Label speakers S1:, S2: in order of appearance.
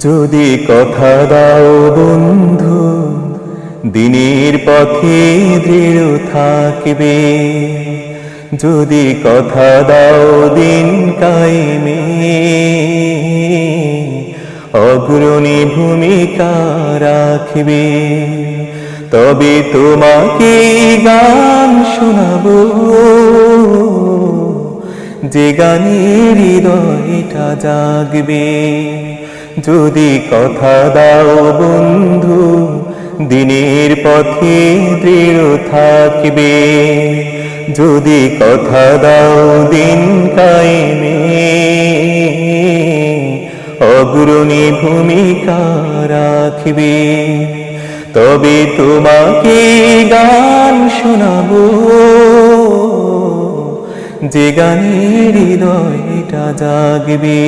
S1: যদি কথা দাও বন্ধু, দিনের পথে দৃঢ় থাকবে। যদি কথা দাও দিন কায়েমে, অগ্রণী ভূমিকা রাখবে। তবে তোমাকে গান শোনাবো, যে গানের হৃদয়টা জাগবে। যদি কথা দাও বন্ধু, দিনের পথে দৃঢ় থাকবে। যদি কথা দাও দিন কায়েমে, অগ্রণী ভূমিকা রাখবে। তবে তোমাকে গান শোনাবো, যে গানের হৃদয়টা জাগবে।